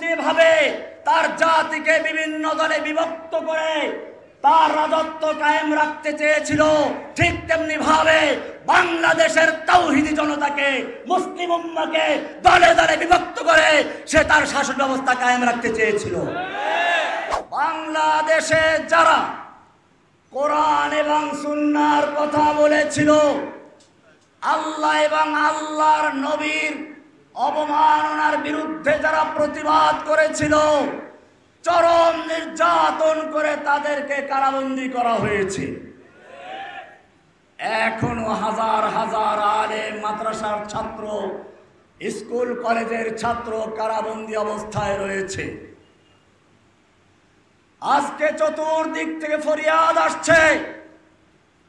যেভাবে তার জাতিকে বিভিন্ন দলে বিভক্ত করে তার রাজত্ব কায়েম রাখতে চেয়েছিল, ঠিক তেমনি ভাবে বাংলাদেশের তাওহীদি জনতাকে, মুসলিম উম্মাহকে দলে দলে বিভক্ত করে সে তার শাসন ব্যবস্থা কায়েম রাখতে চেয়েছিল। বাংলাদেশে যারা কোরআন এবং সুন্নাহর কথা বলেছিল, আল্লাহ এবং আল্লাহর নবীর অবমাননার বিরুদ্ধে যারা প্রতিবাদ করেছিল, চরম নির্যাতন করে তাদেরকে কারাবন্দী করা হয়েছে। এখনো হাজার হাজার আলেম, মাদ্রাসার ছাত্র, স্কুল কলেজের ছাত্র কারাবন্দী অবস্থায় রয়েছে। আজকে চতুর্দিক থেকে ফরিয়াদ আসছে,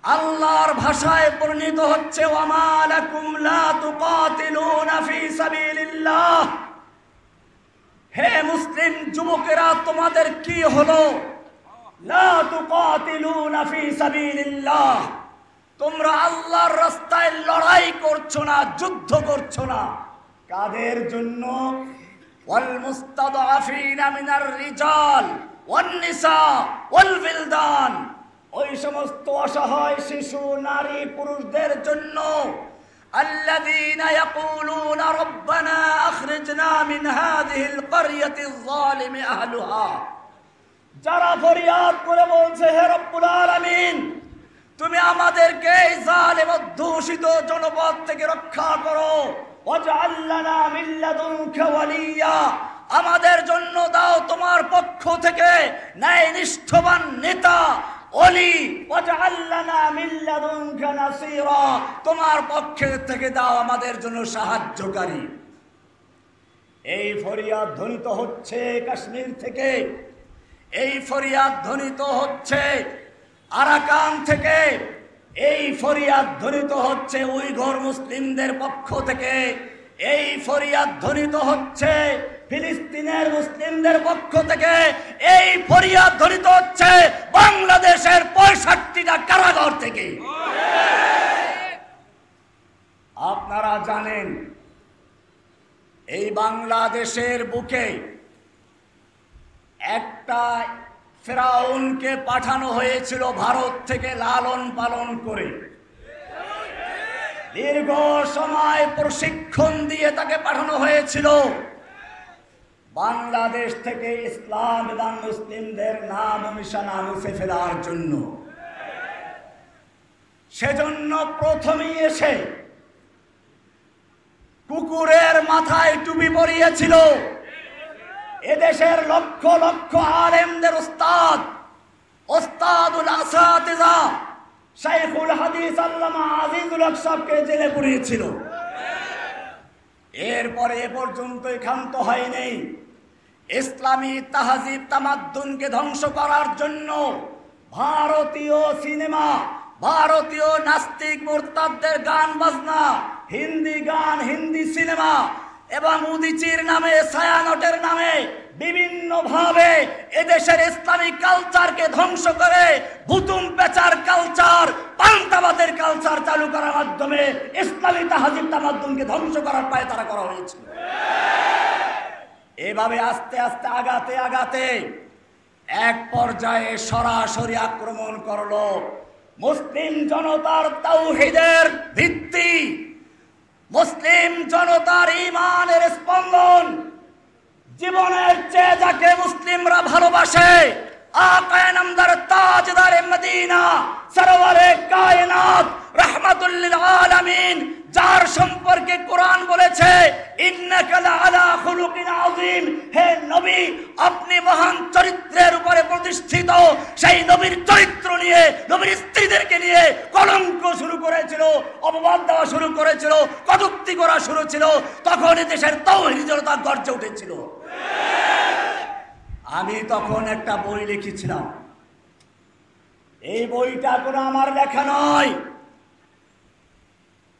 আল্লাহর ভাষায় পরিণত হচ্ছে, ওয়ামা লাকুম লা তুকাতিলুনা ফি সাবিলিল্লাহ। হে মুসলিম যুবকেরা, তোমাদের কি হলো? লা তুকাতিলুনা ফি সাবিলিল্লাহ, তোমরা আল্লাহর রাস্তায় লড়াই করছো না, যুদ্ধ করছো না। কাদের জন্য? ওয়াল মুস্তাদআফিনা মিনার রিজাল ওয়ান নিসা ওয়াল বিলদান, ওই সমস্ত অসহায় শিশু, নারী, পুরুষদের জন্য। الذين يقولون ربنا أخرجنا من هذه القرية الظالم أهلها, যারা ফরিয়াদ করে বলছে, হে রব্বুল আলামিন, তুমি আমাদেরকে এই জালিম অধ্যুষিত জনপদ থেকে রক্ষা করো। ওয়াজআল লানা মিন লাদুনকা ওয়ালিয়া, আমাদের জন্য দাও তোমার পক্ষ থেকে ন্যায়নিষ্ঠবান নেতা, ওলি। ওয়াজআল লানা মিন লাদুনকা নাসীরা, তোমার পক্ষ থেকে দাও আমাদের জন্য সাহায্যকারী। এই ফরিয়াদ ধ্বনিত হচ্ছে কাশ্মীর থেকে, এই ফরিয়াদ ধ্বনিত হচ্ছে আরাকান থেকে, এই ফরিয়াদ ধ্বনিত হচ্ছে উইঘুর মুসলিমদের পক্ষ থেকে, এই ফরিয়াদ ধ্বনিত হচ্ছে ফিলিস্তিনের মুসলিমদের পক্ষ থেকে, এই ফরিয়াদ ধ্বনিত হচ্ছে বাংলাদেশের 65টা কারাগার থেকে। আপনারা জানেন, এই বাংলাদেশের বুকে একটা ফেরাউনকে পাঠানো হয়েছিল ভারত থেকে লালন পালন করে, দীর্ঘ সময় প্রশিক্ষণ দিয়ে তাকে পাঠানো হয়েছিল বাংলাদেশ থেকে ইসলাম এবং মুসলিমদের নাম নিশানা মুছে ফেলার জন্য। সেজন্য প্রথমেই এসে কুকুরের মাথায় টুপি পরিয়েছিল এদেশের লক্ষ লক্ষ আলেমদের ওস্তাদ, ওস্তাদুল আসাতিজা শাইখুল হাদিস আল্লামা আজিজুল হক সাহেবকে জেলে পুরিয়েছিল। এরপরে এ পর্যন্ত ক্ষান্ত হয়নি, ইসলামী তাহজিব তামাদ্দুনকে ধ্বংস করার জন্য ভারতীয় সিনেমা, ভারতীয় নাস্তিক মুরতাদদের গান বাজনা, হিন্দি গান, হিন্দি সিনেমা এবং উদিচির নামে, ছায়ানটের নামে বিভিন্ন ভাবে এদেশের ইসলামিক কালচারকে ধ্বংস করে ভুতুম পেচার কালচার, পান্তাবাদের কালচার চালু করার মাধ্যমে ইসলামী তাহজিব তামাদ্দুনকে ধ্বংস করার পায়ে তারা করা হয়েছিল। এভাবে আস্তে আস্তে আগাতে আগাতে এক পর্যায়ে সরাসরি আক্রমণ করলো মুসলিম জনতার তাওহীদের ভিত্তি, মুসলিম জনতার ঈমানের স্পন্দন, জীবনের চেয়ে যাকে মুসলিমরা ভালোবাসে, আকায়ে নামদার তাজদারে মদিনা সরওয়ারে কায়নাত রাহমাতুল লিল আলামিন, যার সম্পর্কে কোরআন বলেছে ইন্নাকা লাআলা খুলুকিন আযীম, হে নবী আপনি মহান চরিত্রের উপরে প্রতিষ্ঠিত। সেই নবীর চরিত্র নিয়ে, নবীর স্ত্রীদেরকে নিয়ে কলঙ্ক শুরু করেছিল, অপবাদ দেওয়া শুরু করেছিল, কটূক্তি করা শুরু ছিল। তখন দেশের তাওহীদ জনতা গর্জে উঠেছিল। আমি তখন একটা বই লিখেছিলাম, এই বইটা কোনো আমার লেখা নয়।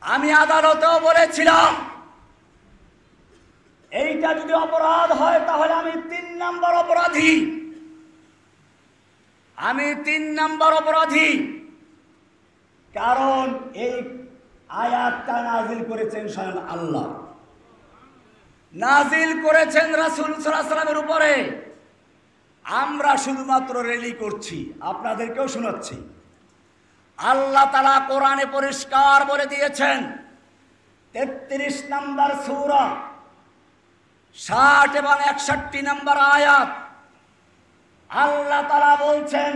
আমি আদালতেও বলেছিলাম এইটা যদি অপরাধ হয় তাহলে আমি 3 নম্বর অপরাধী, আমি 3 নম্বর অপরাধী। কারণ এই আয়াতটা নাযিল করেছেন স্বয়ং আল্লাহ। নাজিল করেছেন রাসূল সাল্লাল্লাহু আলাইহি ওয়াসাল্লামের উপরে। আমরা শুধুমাত্র রেলি করছি, আপনাদেরকেও শোনাচ্ছি। আল্লাহ তাআলা কোরআনে পরিষ্কার বলে দিয়েছেন, 33 নম্বর সূরা 60 এবং 61 নম্বর আয়াত, আল্লাহ তাআলা বলছেন,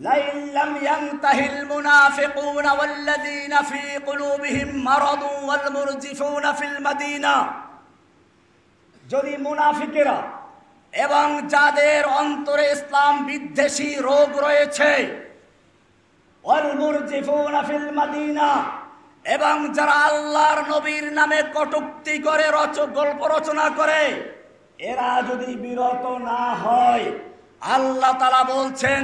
লাইন লাম ইয়ানতাহিল মুনাফিকুনা ওয়াল্লাযীনা ফী কুলুবিহিম মারাদুন ওয়াল মুরজিফুনা ফিল মাদিনা, যদি মুনাফিকেরা এবং যাদের অন্তরে ইসলাম বিদ্বেষী রোগ রয়েছে, ওয়াল মুরজিফুনা ফিল মাদিনা, এবং যারা আল্লাহর নবীর নামে কটূক্তি করে গল্প রচনা করে, এরা যদি বিরত না হয়, আল্লাহ তাআলা বলছেন,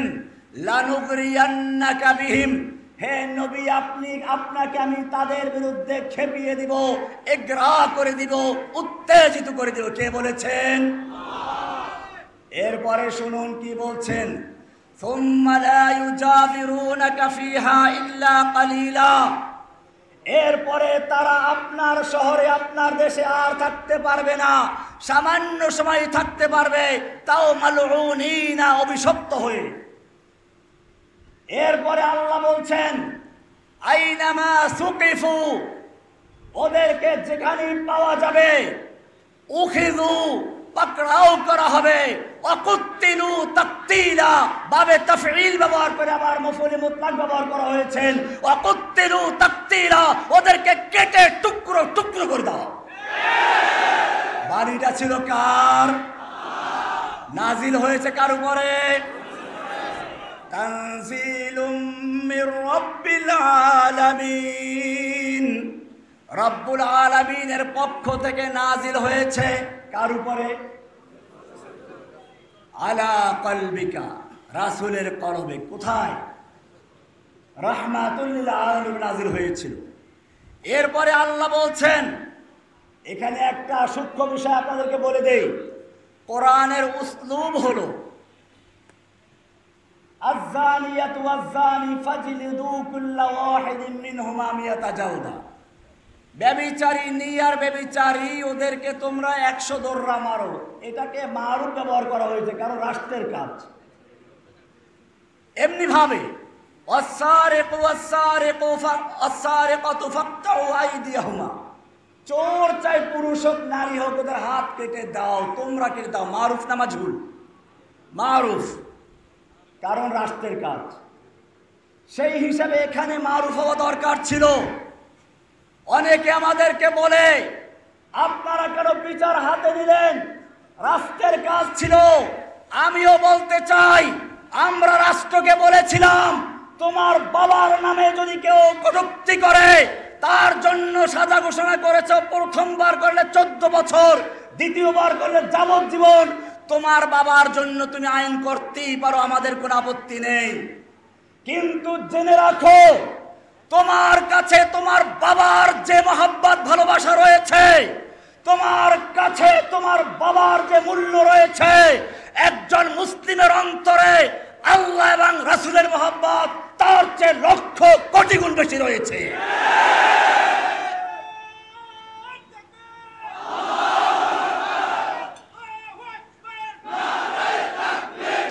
লানুগরিয়ান্নাকা বিহিম, হে নবী আপনাকে আমি তাদের বিরুদ্ধে খেপিয়ে দিব, এগ্রা করে দিব, উত্তেজিত করে দিব। কে বলেছেন? এরপরে শুনুন কি বলছেন, সুম্মা লা ইউজাবিরুনাকা ফিহা ইল্লা কালিলা, এরপরে তারা আপনার শহরে আপনার দেশে আর থাকতে পারবে না, সামান্য সময় থাকতে পারবে, তাও মালউনিনা, অভিশপ্ত হয়ে। এরপরে আল্লাহ বলছেন, আইনামা সুকিফু, ওদেরকে যেখানে পাওয়া যাবে, উখিযু, পাকড়াও করা হবে, ওয়াকুতিলু তাকতিলা, বাবে তাফঈল ব্যবহার করে আবার মফউল মুতলাক ব্যবহার করা হয়েছে, ওয়াকুতিলু তাকতিলা, ওদেরকে কেটে টুকরো টুকরো করে দাও। বাণীটা ছিল কার? নাজিল হয়েছে কার উপরে? তানজিলুম মির রাব্বিল আলামিন, রব্বুল আলামিনের পক্ষ থেকে নাজিল হয়েছে। কার উপরে? আলা কলবিকা, রাসূলের কলবে। কোথায়? রাহমাতুল লিল আলামিন নাজিল হয়েছিল। এরপরে আল্লাহ বলছেন, এখানে একটা সূক্ষ্ম বিষয় আপনাদেরকে বলে দেই, কোরআনের উসলুব হলো আয-যানিয়াতু ওয়াজ-যানি ফাজলিদু কুল্লা ওয়াহিদিন মিনহুমা মিয়াতা জাওদা, ব্যভিচারী নিয়ার ব্যভিচারী, ওদেরকে তোমরা 100 দোররা মারো। এটাকে মারুফ ব্যবহার করা হয়েছে, কারণ রাষ্ট্রের কাজ। এমনি ভাবে ওয়াস-সারিকু ওয়াস-সারিকু ওয়াস-সারিকাতু ফাকতাউ আইদিয়াহুমা, চোর চাই পুরুষ হোক নারী হোক, ওদের হাত কেটে দাও, তোমরা কেটে দাও। মারুফ না মাজহুল? মারুফ, কারণ রাষ্ট্রের কাজ। সেই হিসাবে এখানে মারুফ হওয়া দরকার ছিল। অনেকে আমাদেরকে বলে, আপনারা কেন বিচার হাতে নিলেন? রাষ্ট্রের কাজ ছিল। আমিও বলতে চাই, আমরা রাষ্ট্রকে বলেছিলাম, তোমার বাবার নামে যদি কেউ কটূক্তি করে, তার জন্য সাজা ঘোষণা করেছে। প্রথমবার করলে 14 বছর, দ্বিতীয়বার করলে যাবজ্জীবন। তোমার বাবার জন্য তুমি আইন করতেই পারো, আমাদের কোনো আপত্তি নেই। কিন্তু জেনে রাখো, তোমার কাছে তোমার বাবার যে মহব্বত ভালোবাসা রয়েছে, তোমার কাছে তোমার বাবার যে মূল্য রয়েছে, একজন মুসলিমের অন্তরে আল্লাহ এবং রাসূলের মহব্বত তার চেয়ে লক্ষ কোটি গুণ বেশি রয়েছে।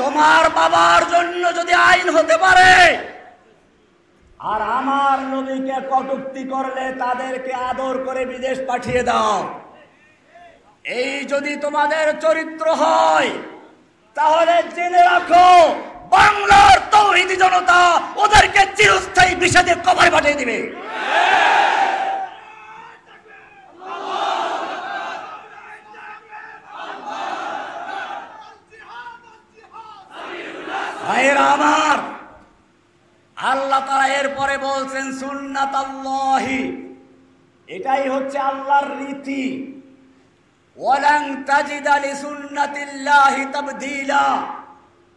তোমার বাবার জন্য যদি আইন হতে পারে, আর আমার নবীকে কটূক্তি করলে তাদেরকে আদর করে বিদেশ পাঠিয়ে দাও, এই যদি তোমাদের চরিত্র হয়, তাহলে জেনে রাখো, বাংলার তাওহীদি জনতা ওদেরকে চিরস্থায়ী বিষাদে কবরে পাঠিয়ে দিবে। ভাইয়েরা আমার, আল্লাহ তাআলা এরপরে বলছেন, সুন্নাতাল্লাহি, এটাই হচ্ছে আল্লাহর রীতি। ওয়ালান তাজিদা লিসুন্নাতিল্লাহি তাবদীলা,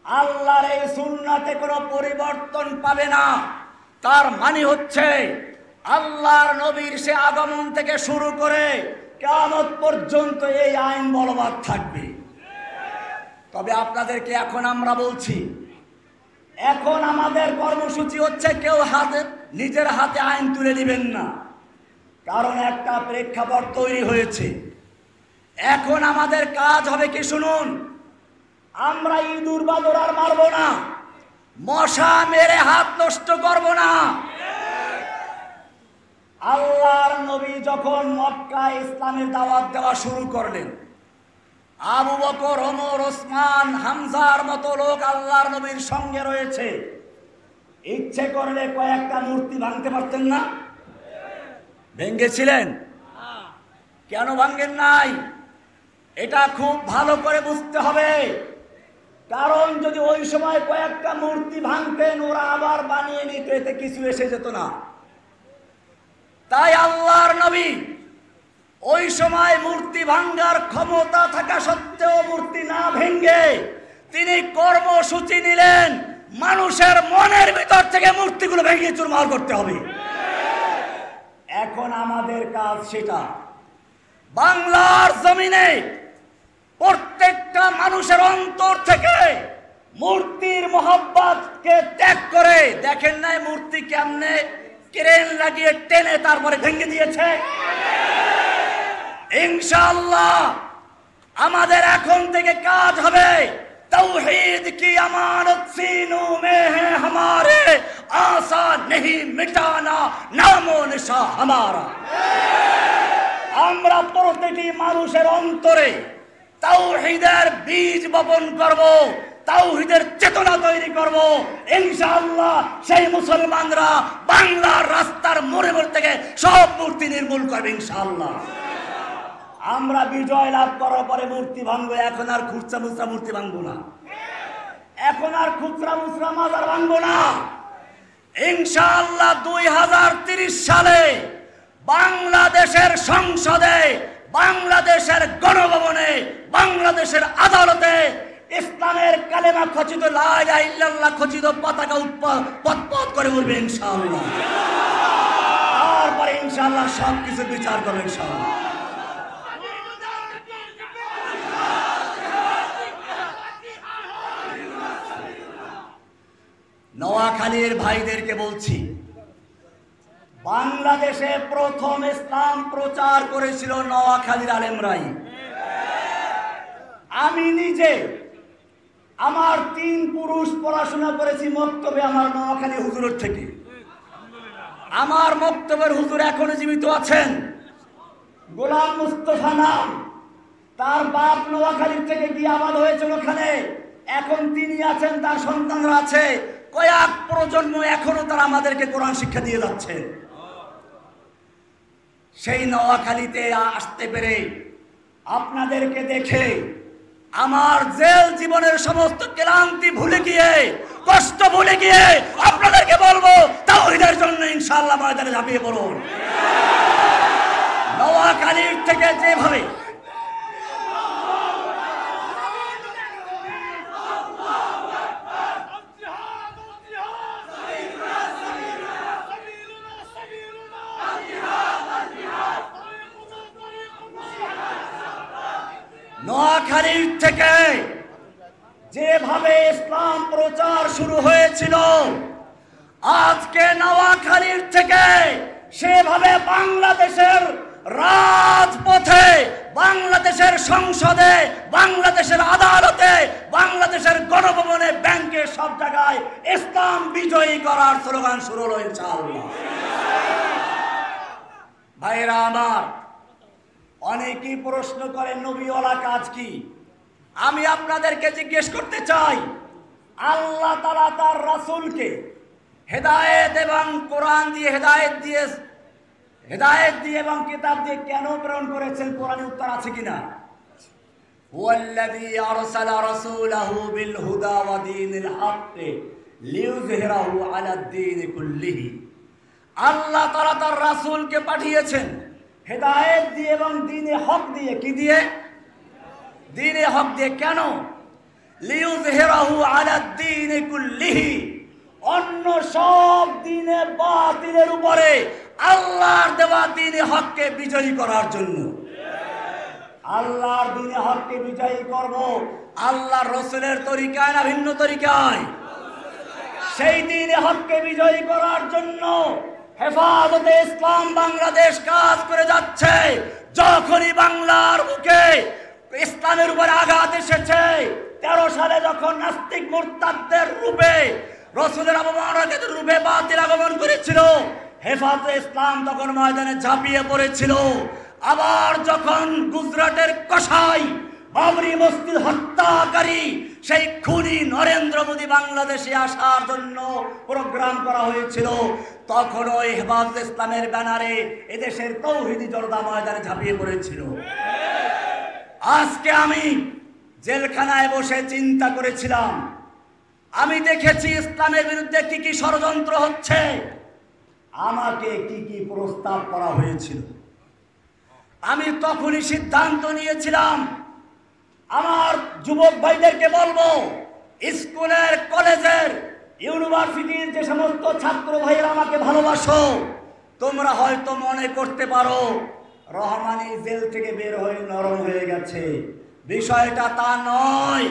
আল্লাহর এই সুন্নাতে কোনো পরিবর্তন পাবে না। তার মানে হচ্ছে আল্লাহর নবীর সে আগমন থেকে শুরু করে কিয়ামত পর্যন্ত এই আইন বলবৎ থাকবে। তবে আপনাদেরকে এখন আমরা বলছি, এখন আমাদের কর্মসূচি হচ্ছে, কেউ নিজের হাতে আইন তুলে নেবেন না, কারণ একটা প্রেক্ষাপট তৈরি হয়েছে। এখন আমাদের কাজ হবে কি শুনুন, আমরা ইঁদুর বাদর আর মারবো না, মশা মেরে হাত নষ্ট করব না। আল্লাহর নবী যখন মক্কায় ইসলামের দাওয়াত দেওয়া শুরু করলেন, আবু বকর, ওমর, ওসমান, হামজার মতো লোক আল্লাহর নবীর সঙ্গে রয়েছে। ইচ্ছে করলে কয়েকটা মূর্তি ভাঙতে পারতেন না? ভেঙেছিলেন? কেন ভাঙেন নাই? এটা খুব ভালো করে বুঝতে হবে। কারণ যদি ওই সময় কয়েকটা মূর্তি ভাঙতেন, ওরা আবার বানিয়ে নিতে, এতে কিছু এসে যেত না। তাই আল্লাহর নবী ওই সময় মূর্তি ভাঙ্গার ক্ষমতা থাকা সত্ত্বেও মূর্তি না ভেঙ্গে তিনি কর্মসূচি নিলেন, মানুষের মনের ভিতর থেকে মূর্তিগুলো ভেঙে চুরমার করতে হবে। এখন আমাদের কাজ সেটা। বাংলার জমিনে প্রত্যেকটা মানুষের অন্তর থেকে মূর্তির মোহাব্বতকে ত্যাগ করে, দেখেন নাই মূর্তি কেমনে ক্রেন লাগিয়ে টেনে তারপরে ভেঙে দিয়েছে। ইনশাআল্লাহ আমাদের এখন থেকে কাজ হবে, तौहीद की अमानत सीनों में है हमारे, आशा नहीं मिटाना नामो निशा हमारा। আমরা প্রতিটি মানুষের অন্তরে তাওহীদের বীজ বপন করব, তাওহীদের চেতনা তৈরি করব। ইনশাআল্লাহ সেই মুসলমানরা বাংলার রাস্তার মোড়ে মোড় থেকে সব মূর্তি নির্মূল করবে ইনশাআল্লাহ। আমরা বিজয় লাভ করার পরে মূর্তি ভাঙবো, এখন আর খুচরা মুচরা মূর্তি ভাঙবো না, এখন আর খুচরা মুচরা মাজার ভাঙবো না। ইনশাআল্লাহ 2030 সালে বাংলাদেশের সংসদে, বাংলাদেশের গণভবনে, বাংলাদেশের আদালতে ইসলামের কালেমা খচিত, লা ইলাহা ইল্লাল্লাহ খচিত পতাকা পথ করে উঠবে ইনশাআল্লাহ। তারপরে ইনশাআল্লাহ সবকিছু বিচার করবে ইনশাআল্লাহ। নোয়াখালীর ভাইদেরকে বলছি, বাংলাদেশে প্রথম ইসলাম প্রচার করেছিল নোয়াখালীর আলেমরাই। আমি নিজে আমার 3 পুরুষ পড়াশোনা করেছি মক্তবে আমার নোয়াখালী হুজুরের থেকে। আমার মক্তবের হুজুর এখনো জীবিত আছেন, গোলাম মুস্তফা নাম। তার বাপ নোয়াখালীর থেকে গিয়ে আবাদ হয়েছিল ওখানে, এখন তিনি আছেন, তার সন্তানরা আছে, কয়েক প্রজন্ম এখনো তারা আমাদেরকে কোরআন শিক্ষা দিয়ে যাচ্ছে। সেই নোয়াখালীতে আসতে পেরে, আপনাদেরকে দেখে আমার জেল জীবনের সমস্ত ক্লান্তি ভুলে গিয়ে, কষ্ট ভুলে গিয়ে আপনাদেরকে বলবো, তাওহীদের জন্য ইনশাআল্লাহ ময়দানে ঝাঁপিয়ে পড়ুন। নোয়াখালীর থেকে যেভাবে নোয়াখালীর থেকে যেভাবে ইসলাম প্রচার শুরু হয়েছিল, আজকে নোয়াখালীর থেকে সেভাবে বাংলাদেশের রাজপথে, বাংলাদেশের সংসদে, বাংলাদেশের আদালতে, বাংলাদেশের গণভবনে, ব্যাংকে, সব জায়গায় ইসলাম বিজয়ী করার স্লোগান শুরু হলো ইনশাআল্লাহ। ভাইরা আমার, অনেকেই প্রশ্ন করেন নবীওয়ালা কাজ কি? আমি আপনাদেরকে জিজ্ঞেস করতে চাই, আল্লাহ তাআলা তার রাসূলকে হেদায়েত এবং কোরআন দিয়ে, হেদায়েত দিয়ে এবং কিতাব দিয়ে কেন প্রেরণ করেছেন? কোরআনে উত্তর আছে কিনা? হুয়াল্লাযী আরসালা রাসূলাহু বিল হুদা ওয়া দীনিল হক লিইয়ুযহিরাহু আলাদ দীন কুল্লিহি। আল্লাহ তাআলা তার রাসূলকে পাঠিয়েছেন হেদায়েত দিয়ে এবং দ্বীনে হক দিয়ে। কি দিয়ে? দ্বীনে হক দিয়ে। কেন? লিইয়ুযহিরাহু আলাদ দীন কুল্লিহি, অন্য সব দ্বীনে বাতিলের উপরে আল্লাহর দেওয়া দ্বীনে হককে বিজয়ী করার জন্য। আল্লাহর দ্বীনে হককে বিজয়ী করব আল্লাহর রাসূলের তরিকায় না ভিন্ন তরিকায়? সেই দ্বীনে হককে বিজয়ী করার জন্য হেফাজতে ইসলাম বাংলাদেশ কাজ করে যাচ্ছে। যখনই বাংলার বুকে ইসলামের উপর আঘাত এসেছে, 13 সালে যখন নাস্তিক মুরতাদদের রূপে রাসূলের অবমাননার রূপে বাতিল আগমন করেছিল, হেফাজতে ইসলাম তখন ময়দানে ঝাঁপিয়ে পড়েছিল। আবার যখন গুজরাটের কসাই বাবরি মসজিদ হত্যাকারী সেই খুনি নরেন্দ্র মোদী বাংলাদেশে আসার জন্য প্রোগ্রাম করা হয়েছিল, তখন ওই হেফাজতে ইসলামের ব্যানারে এদেশের তৌহিদি জনতা ময়দানে ঝাঁপিয়ে পড়েছিল। আজকে আমি জেলখানায় বসে চিন্তা করেছিলাম, আমি দেখেছি ইসলামের বিরুদ্ধে কি কি ষড়যন্ত্র হচ্ছে, আমাকে কি কি প্রস্তাব করা হয়েছিল। আমি তখনই সিদ্ধান্ত নিয়েছিলাম, আমার যুবক ভাইদেরকে বলবো, স্কুলের কলেজের ইউনিভার্সিটির যে সমস্ত ছাত্র ভাইয়েরা আমাকে ভালোবাসো, তোমরা হয়তো মনে করতে পারো রহমানী জেল থেকে বের হয়ে নরম হয়ে গেছে। বিষয়টা তা নয়,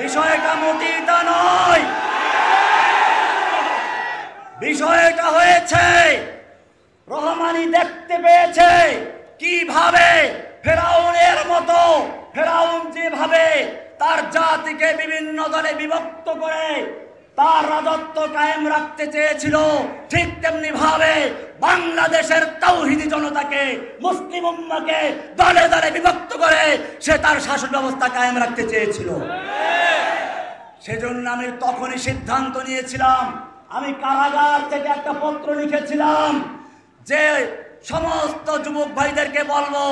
বিষয়টা মোটেই তা নয়। বিষয়টা হয়েছে রহমানী দেখতে পেয়েছে কিভাবে ফেরাউনের মতো, ফেরাউন যেভাবে তার জাতিকে বিভিন্ন দলে বিভক্ত করে তার রাজত্ব কায়েম রাখতে চেয়েছিল, ঠিক তেমনি ভাবে বাংলাদেশের তাওহীদি জনতাকে, মুসলিম উম্মাহকে দলে দলে বিভক্ত করে সে তার শাসন ব্যবস্থা কায়েম রাখতে চেয়েছিল। সেজন্য আমি তখনই সিদ্ধান্ত নিয়েছিলাম, আমি কারাগার থেকে একটা পত্র লিখেছিলাম যে সমস্ত যুবক ভাইদেরকে বলবো,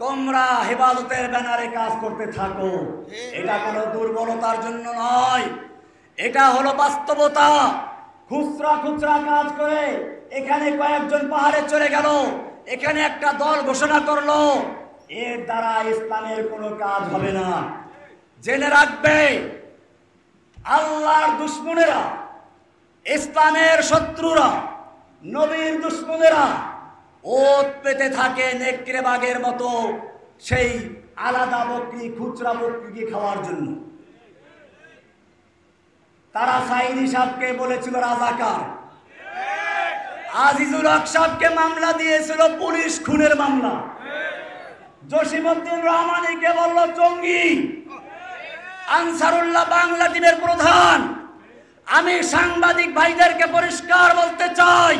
তোমরা হেফাজতের ব্যানারে কাজ করতে থাকো। এটা কোনো দুর্বলতার জন্য নয়, এটা হলো বাস্তবতা। খুচরা খুচরা কাজ করে এখানে কয়েকজন পাহাড়ে চলে গেল, এখানে একটা দল ঘোষণা করলো, এর দ্বারা ইসলামের কোনো কাজ হবে না। জেনে রাখবে, আল্লাহর দুশমনেরা, ইসলামের শত্রুরা, নবীর দুশমনেরা ওত পেতে থাকে নেকড়ে বাঘের মতো সেই আলাদা বকরি, খুচরা বকরিকে খাওয়ার জন্য। তারা সাইদি সাহেবকে বলেছিল রাজাকার, আজিজুল হক সাহেবকে মামলা দিয়েছিল পুলিশ খুনের মামলা, জসিমউদ্দিন রহমানীকে বলল জঙ্গি, আনসারুল্লাহ বাংলা টিমের প্রধান। আমি সাংবাদিক ভাইদেরকে পরিষ্কার বলতে চাই,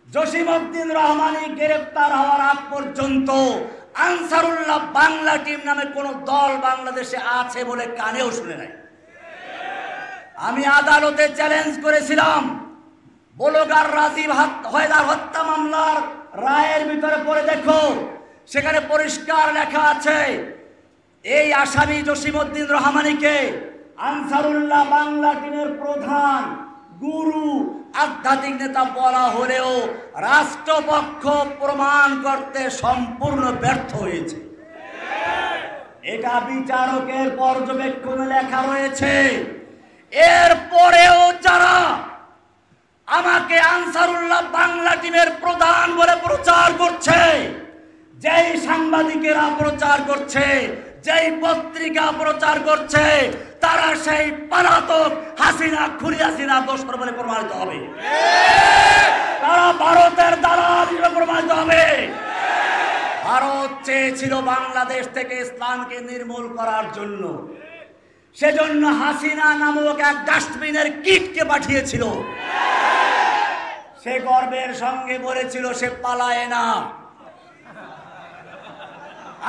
জসিমউদ্দিন রহমানী গ্রেফতার হওয়ার আগ পর্যন্ত আনসারুল্লাহ বাংলা টিম নামে কোন দল বাংলাদেশে আছে বলে কানেও শুনে নাই। আমি আদালতে চ্যালেঞ্জ করেছিলাম, বলগার রাজীব হায়দার হত্যা মামলার রায়ের ভিতরে পড়ে দেখো, সেখানে পরিষ্কার লেখা আছে এই আসামি জসিমউদ্দিন রহমানীকে আনসারুল্লাহ বাংলা টিমের প্রধান, গুরু, আধ্যাত্মিক নেতা বলা হলেও রাষ্ট্রপক্ষ প্রমাণ করতে সম্পূর্ণ ব্যর্থ হয়েছে। এটা বিচারকের পর্যবেক্ষণে লেখা রয়েছে। এরপরেও যারা আমাকে আনসারুল্লাহ বাংলা টিমের প্রধান বলে প্রচার করছে, যেই সাংবাদিকেরা প্রচার করছে, যেই পত্রিকা প্রচার করছে, তারা সেই পলাতক হাসিনা, খুনি হাসিনা দোষর বলে প্রমাণিত হবে। তারা ভারতের দালাল হিসেবে প্রমাণিত হবে। ভারত চেয়েছিল বাংলাদেশ থেকে ইসলামকে নির্মূল করার জন্য, সেজন্য হাসিনা নামক এক ডাস্টবিনের কিটকে পাঠিয়েছিল। সে গর্বের সঙ্গে বলেছিল সে পালায় না।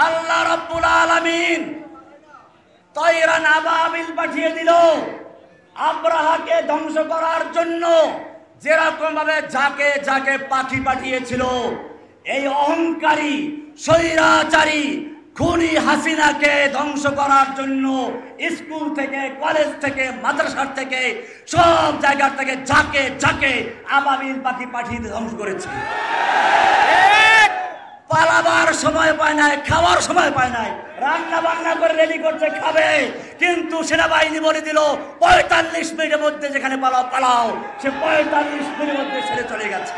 আল্লাহ রাব্বুল আলামিন তয়রান আবাবিল পাঠিয়ে দিল আব্রাহাকে ধ্বংস করার জন্য। যেরকম ভাবে যাকে যাকে পাখি পাঠিয়েছিল, এই অহংকারী স্বৈরাচারী খুনি হাসিনাকে ধ্বংস করার জন্য স্কুল থেকে, কলেজ থেকে, মাদ্রাসার থেকে, সব জায়গার থেকে যাকে যাকে আবাবিল পাখি পাঠিয়ে ধ্বংস করেছে। পালাবার সময় পায় নাই, খাওয়ার সময় পায় নাই, রান্না বান্না করে রেডি করছে খাবে, কিন্তু সেনাবাহিনী বলে দিল 45 মিনিটের মধ্যে যেখানে পালাও পালাও। সে 45 মিনিটের মধ্যে ছেড়ে চলে গেছে।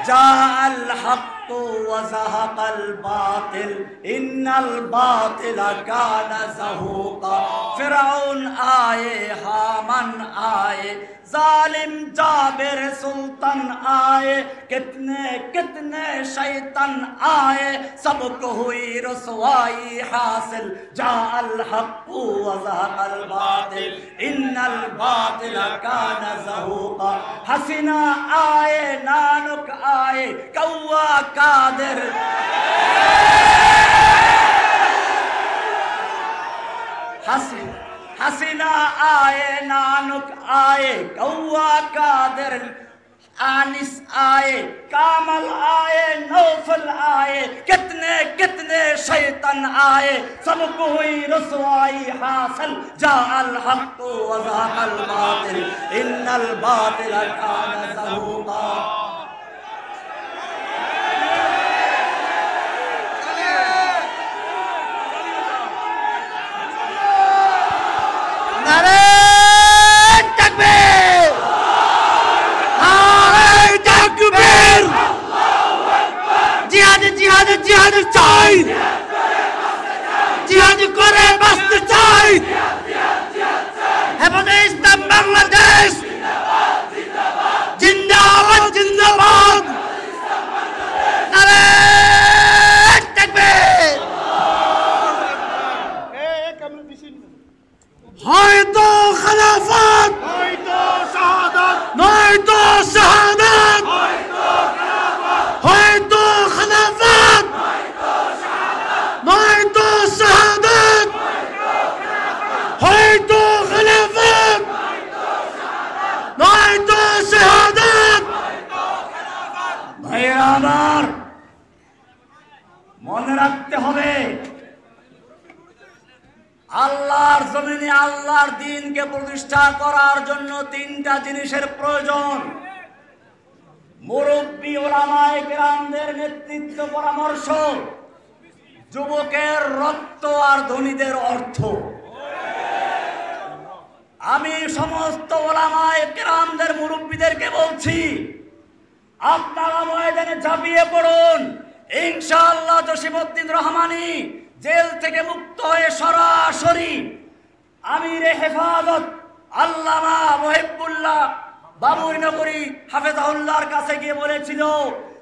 জাল হক وزهق الباطل إن الباطل كان زهوقا فرعون آئے हामान आए जालिम जाबिर सुल्तान आए कितने कितने शैतान आए सबको हुई रसवाई हासिल जाअल हक़ व ज़हक़ल बातिल इन्नल बातिल कान ज़हूक़ा हसीना आए नानुक आए कौवा कादिर हसीना आए नानुक आए कौवा कादिर आनिस आए कामल आए नौफल आए कितने कितने शैतान आए सबको हुई रसवाई हासिल जाअल हक़ व ज़हक़ल बातिल इन्नल बातिल कान ज़हूक़ा জিহাদ চাই জিহাদ করে বাঁচতে চাই হেফাজতে ইসলাম বাংলাদেশ জিন্দাবাদ জিন্দাবাদ নারে তাকবীর হয়তো খেলাফত হয়তো শাহাদাত নয়তো শাহাদাত হয়তো খেলাফত নয়তো শাহাদাত হয়তো খেলাফত নয়তো শাহাদাত ভাইরা আমার মনে রাখতে হবে আল্লাহর জমিনে আল্লাহর দ্বীনকে প্রতিষ্ঠা করার জন্য তিনটা জিনিসের প্রয়োজন মুরব্বী ওলামায়ে কেরামদের নেতৃত্ব পরামর্শ যুবকের রক্ত আর ধনীদের অর্থ আমি সমস্ত ওলামায়ে কেরামদের মুরব্বীদেরকে বলছি আপনারা ময়দানে ঝাঁপিয়ে পড়ুন ইনশাআল্লাহ জসিমউদ্দিন রহমানী জেল থেকে মুক্ত হয়ে সরাসরি আমিরে হেফাজত আল্লামা মুহিবুল্লাহ বাবুরনগরী হাফেজাহুল্লাহর কাছে গিয়ে বলেছিল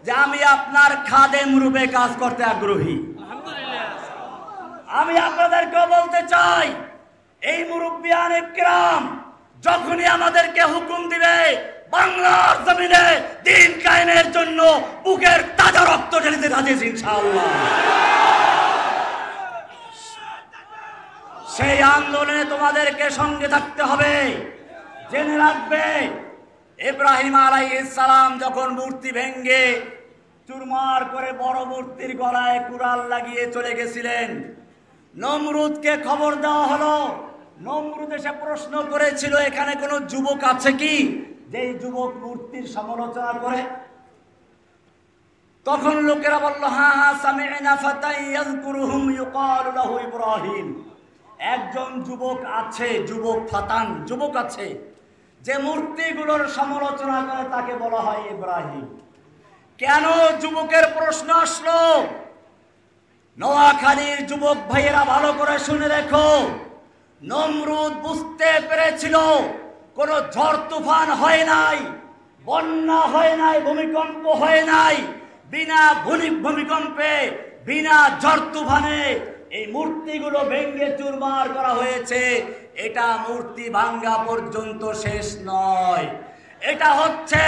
যে আমি আপনার খাদেম রূপে কাজ করতে আগ্রহী। আমি আপনাদেরকে বলতে চাই এই মুরব্বিয়ানে কিরাম যখনই আমাদেরকে হুকুম দিবে বাংলার জমিনে দ্বীন কায়েমের জন্য বুকের তাজা রক্ত ঢেলে রাজি ইনশাআল্লাহ। সেই আন্দোলনে তোমাদেরকে সঙ্গে থাকতে হবে। জেনে রাখবে ইব্রাহিম আলাইহিস সালাম যখন মূর্তি ভেঙ্গে চুরমার করে বড় মূর্তির গলায় কুড়াল লাগিয়ে চলে গেছিলেন, নমরুদকে খবর দেওয়া হলো। নমরুদ এসে প্রশ্ন করেছিল এখানে কোনো যুবক আছে কি যেই যুবক মূর্তির সমালোচনা করে? তখন লোকেরা বলল হ্যাঁ হ্যাঁ সামি'না ফাতান ইয়াযকুরুহুম ইউকালু লাহু ইব্রাহিম। একজন যুবক আছে, যুবক ফাতান যুবক আছে যে মূর্তিগুলোর সমালোচনা করে, তাকে বলা হয় ইব্রাহিম। কেন যুবকের প্রশ্ন আসলো? নোয়াখালীর যুবক ভাইয়েরা ভালো করে শুনে দেখো, নমরুদ বুঝতে পেরেছিল কোন ঝড় তুফান হয় নাই, বন্যা হয় নাই, ভূমিকম্প হয় নাই, বিনা ভূমিকম্পে বিনা ঝড় তুফানে এই মূর্তিগুলো ভেঙ্গে চুরমার করা হয়েছে। এটা মূর্তি ভাঙ্গা পর্যন্ত শেষ নয়, এটা হচ্ছে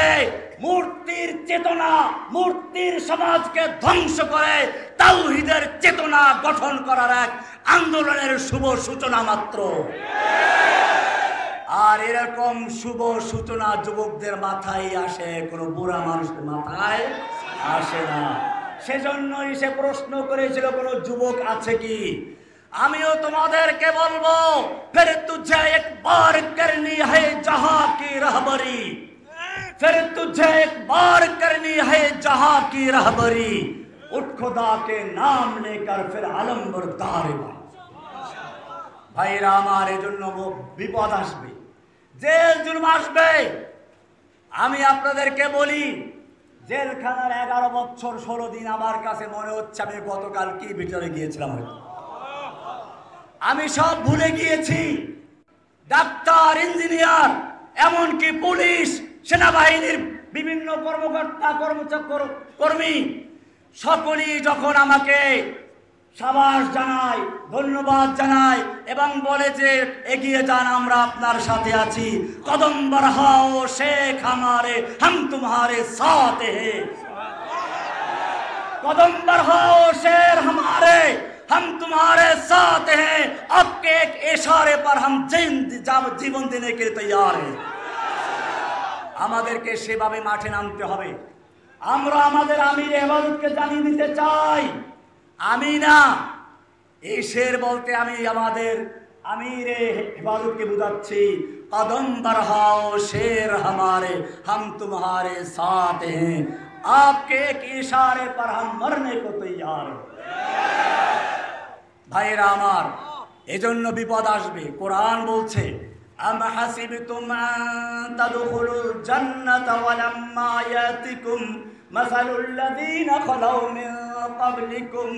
মূর্তির চেতনা, মূর্তির সমাজকে ধ্বংস করে তাওহীদের চেতনা গঠন করার এক আন্দোলনের শুভ সূচনা মাত্র। আর এরকম শুভ সূচনা যুবকদের মাথায় আসে, কোনো বুড়া মানুষের মাথায় আসে না। সেজন্যই সে প্রশ্ন করেছিল কোনো যুবক আছে কি। আমিও তোমাদেরকে বলবো ফির তুঝে একবার করনি है जहां की रहबरी, फिर तुझे एक बार करनी है जहां की रहबरी, उठ खुदा के नाम लेकर फिर आलम बरदार। ভাইরা আমার, এজন্য বিপদ আসবে, জেল জুলুম আসবে। আমি আপনাদেরকে বলি জেলখানার 11 বছর 16 দিন আমার কাছে মনে হচ্ছে আমি গতকাল কি ভিতরে গিয়েছিলাম। আমি সব ভুলে গিয়েছি। ডাক্তার, ইঞ্জিনিয়ার, এমনকি পুলিশ, সেনাবাহিনীর বিভিন্ন কর্মকর্তা কর্মী সকলেই যখন আমাকে সাবাস জানায়, ধন্যবাদ জানায় এবং বলে যে এগিয়ে যান, আমরা আপনার সাথে আছি, কদম বরহাও শেখ হামারে, হাম তুমহারে সাথ হে, कदम बढ़ाओ शेर हमारे, हम तुम्हारे साथ हैं, आपके एक इशारे पर हम জীবন देने के लिए तैयार हैं। আমাদেরকে সেভাবে মাঠে নামতে হবে। আমরা আমাদের আমির ইবাদতকে জানিয়ে দিতে চাই। আমি না, এই শের বলতে আমি আমাদের আমির ইবাদতকে বুঝাচ্ছি, कदम बढ़ाओ शेर हमारे, हम तुम्हारे साथ हैं, आपके एक इशारे पर हम मरने को तैयार हैं। ভাইরা আমার, এজন্য বিপদ আসবে। কোরআন বলছে, আম হাসিবতুম আন তাদখুলুল জান্নাতা ওয়ালাম্মা ইয়াতিকুম মাসালুল লাযীনা খালাউ মিন ক্বাবলিকুম,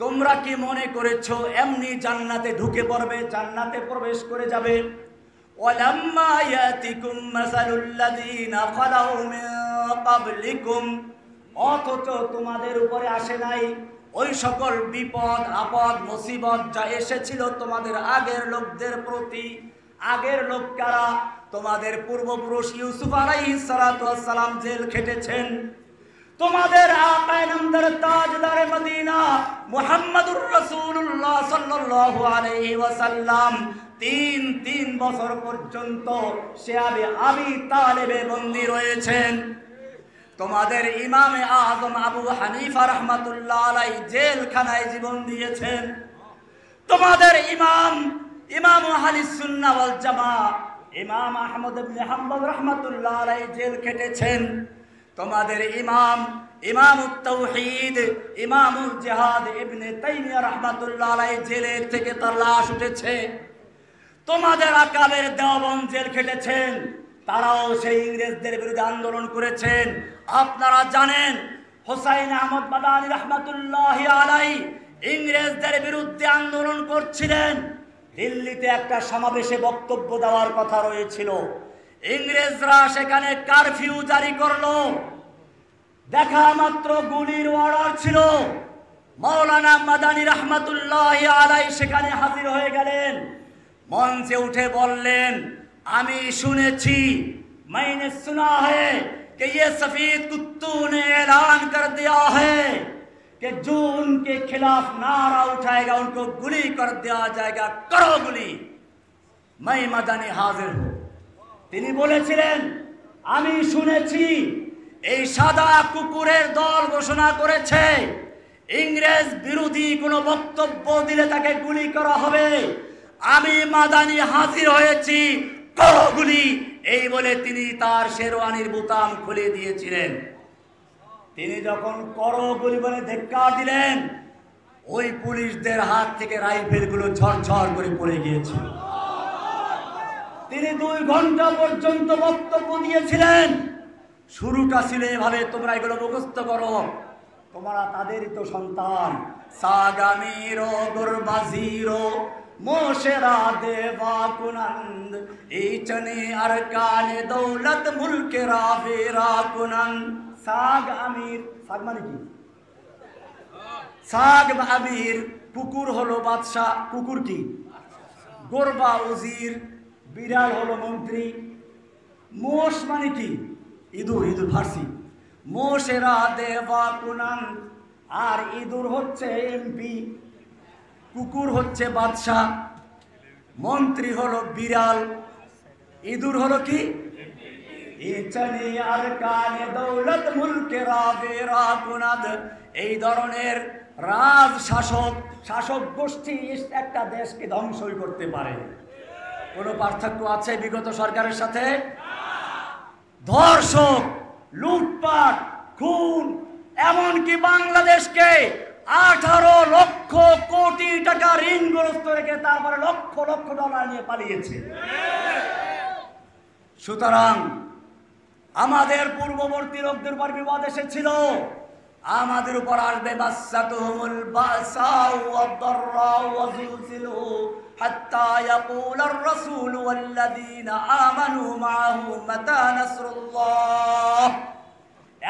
তোমরা কি মনে করেছো এমনি জান্নাতে ঢুকে পড়বে, জান্নাতে প্রবেশ করে যাবে? ওয়ালাম্মা ইয়াতিকুম মাসালুল লাযীনা খালাউ মিন ক্বাবলিকুম, অথচ তোমাদের উপরে আসে নাই ওই সকল বিপদ আপদ মুসিবত যা এসেছিল তোমাদের আগের লোকদের প্রতি। আগের লোক কারা? তোমাদের পূর্বপুরুষ ইউসুফ আলাইহিস সালাতু ওয়াস সালাম জেল খেটেছেন। তোমাদের আকা নামদার তাজদার মদিনা মুহাম্মদুর রাসূলুল্লাহ সাল্লাল্লাহু আলাইহি ওয়াসাল্লাম তিন বছর পর্যন্ত শিয়াবে আবি তালেবে বন্দী রয়েছেন। তোমাদের ইমামে আযম আবু হানিফা রাহমাতুল্লাহ আলাইহি জেলখানায় জীবন দিয়েছেন। তোমাদের ইমাম আহলিস সুন্নাহ ওয়াল জামাআহ ইমাম আহমদ ইবনে হাম্বল রাহমাতুল্লাহ আলাইহি জেল খেটেছেন। তোমাদের ইমামুত তাওহীদ ইমামুল জিহাদ ইবনে তাইমিয়া রাহমাতুল্লাহ আলাইহি জেলের থেকে তার লাশ উঠেছে। তোমাদের আকাবের দেওবন্দ জেল খেটেছেন, তারাও সেই ইংরেজদের বিরুদ্ধে আন্দোলন করেছেন। আপনারা জানেন হুসাইন আহমদ মাদানী রাহমাতুল্লাহি আলাইহি ইংরেজদের বিরুদ্ধে আন্দোলন করছিলেন। দিল্লিতে একটা সমাবেশে বক্তব্য দেওয়ার কথা রয়েছিল, ইংরেজরা সেখানে কারফিউ জারি করলো। দেখা মাত্র গুলির অর্ডার ছিল। মাওলানা মাদানী রাহমাতুল্লাহি আলাইহি সেখানে হাজির হয়ে গেলেন। মঞ্চে উঠে বললেন, আমি শুনেছি, मैंने सुना है कि ये सफेद कुत्तों ने ऐलान कर दिया है कि जो उनके खिलाफ नारा उठाएगा उनको गुली कर दिया जाएगा, करो गुली, मैं मदानी हाजिर हूं। তিনি বলেছিলেন, আমি শুনেছি এই সাদা কুকুরের দল ঘোষণা করেছে ইংরেজ বিরোধী কোনো বক্তব্য দিলে তাকে গুলি করা হবে। আমি মাদানী হাজির হয়েছি, করো গুলি, এই বলে তিনি তার শেরওয়ানির বোতাম খুলে দিয়েছিলেন। তিনি যখন করো গুলি বলে ধিক্কার দিলেন, ওই পুলিশদের হাত থেকে রাইফেলগুলো ঝরঝর করে পড়ে গিয়েছিল। তিনি 2 ঘন্টা পর্যন্ত বক্তব্য দিয়েছিলেন। শুরুটা ছিল এভাবে, তোমরা এগুলো মুখস্থ করো, তোমরা তাদেরই তো সন্তান। সাগামিরো গুরবাজিরো মোশেরা দেবা কুনন্দ ইচনে আরকানে দৌলত মুলকে রাবেরা কুনন্দ। সাগ আমির, সাগ মানে কি? সাগ আমির, কুকুর হলো বাদশা, কুকুর কি? গোরবা উজির, বিড়াল হলো মন্ত্রী। মোষ মানে কি? ইঁদুর, ইঁদুর ফার্সি। মোশেরা দেবা কুনন্দ, আর ইঁদুর হচ্ছে এমপি, কুকুর হচ্ছে বাদশাহ, মন্ত্রী হলো বিড়াল, ইঁদুর হলো কি? ইচনে আরকানে দৌলত মুলকে রাবেরা কুনন্দ। এই ধরনের রাজ শাসক গোষ্ঠী একটা দেশকে ধ্বংসই করতে পারে। কোনো পার্থক্য আছে বিগত সরকারের সাথে? ধর্ষক, লুটপাট, খুন, এমনকি বাংলাদেশকে 18 লক্ষ কোটি টাকা ঋণগ্রস্ত রেখে তারপরে লক্ষ লক্ষ ডলার নিয়ে পালিয়েছে। সুতরাং আমাদের পূর্ববর্তী লোকদের উপর বিপদ এসেছিল, আমাদের উপর আসবে। মাসাতুহুমুল বাসাউ ওয়াদ-দাররাউ ওয়া যুলজিলু হাত্তা ইয়াকুলার রাসূলু ওয়াল্লাযীনা আমানু মাআহু মাতা নাসরুল্লাহ।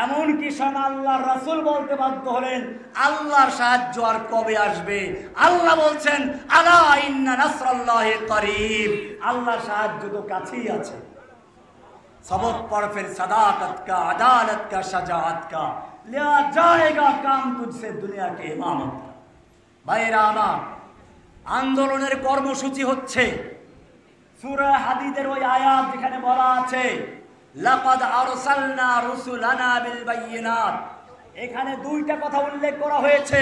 এমনকি স্বয়ং আল্লাহর রাসূল বলতে বাধ্য হলেন, আল্লাহর সাহায্য আর কবে আসবে? আল্লাহ বলছেন, আলা ইন্না নাসরাল্লাহি করিব, আল্লাহর সাহায্য তো কাছেই আছে। सबक पर फिर सदाकत का, अदालत का, शजाअत का, लिया जाएगा काम तुझसे दुनिया के इमामत का। ভাইরা আমার, আন্দোলনের কর্মসূচি হচ্ছে সূরা হাদীদের ওই আয়াত যেখানে বলা আছে লাকাদ আরসালনা রুসুলানা বিল বাইয়িনাত। এখানে দুইটা কথা উল্লেখ করা হয়েছে।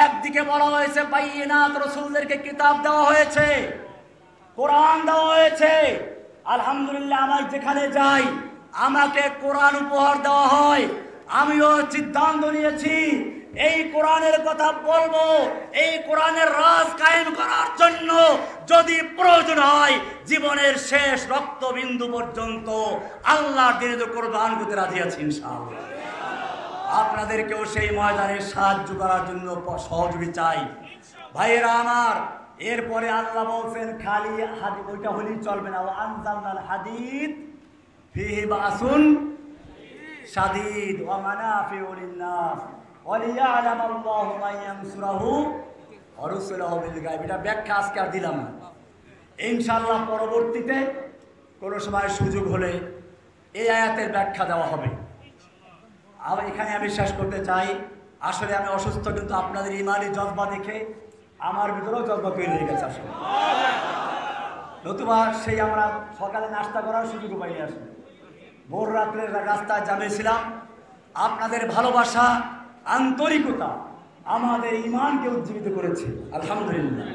একদিকে বলা হয়েছে বাইয়িনাত, রাসূলদেরকে কিতাব দেওয়া হয়েছে, কোরআন দেওয়া হয়েছে। আলহামদুলিল্লাহ, আমি যেখানে যাই আমাকে কোরআন উপহার দেওয়া হয়। আমিও সিদ্ধান্ত নিয়েছি এই কোরআনের কথা বলবো, এই কোরআনের রাজ কায়েম করার জন্য যদি প্রয়োজন হয় জীবনের শেষ রক্তবিন্দু পর্যন্ত আল্লাহর দিনে কোরবান করতে রাজি আছি ইনশাআল্লাহ। আপনাদেরকেও সেই ময়দানে সাহায্য করার জন্য সহযোগী চাই। ভাইয়েরা আমার, এরপরে আল্লাহ বলছেন খালি হাদিদ ওইটা হলেই চলবে না। ওয়া আনজালনাল হাদিদ ফিহি বাসুন শাদীদ ওয়া মানাফিউ লিন-নাস ওয়া লিয়া'লামাল্লাহু মান ইয়ানসুরুহু ওয়া রুসুলুহু বিল গায়ব। এটা ব্যাখ্যা আজকে আর দিলাম না, ইনশাআল্লাহ পরবর্তীতে কোনো সময় সুযোগ হলে এই আয়াতের ব্যাখ্যা দেওয়া হবে। আর এখানে আমি শেষ করতে চাই, আসলে আমি অসুস্থ, কিন্তু আপনাদের ইমানি জজবা দেখে আমার ভিতরেও জজবা তৈরি হয়ে গেছে আসলে। নতুবা সেই আমরা সকালে নাস্তা করার সুযোগ পাইনি, আসলে ভোর রাত্রে রাস্তায় জামিয়েছিলাম। আপনাদের ভালোবাসা, আন্তরিকতা আমাদের ইমানকে উজ্জীবিত করেছে, আলহামদুলিল্লাহ।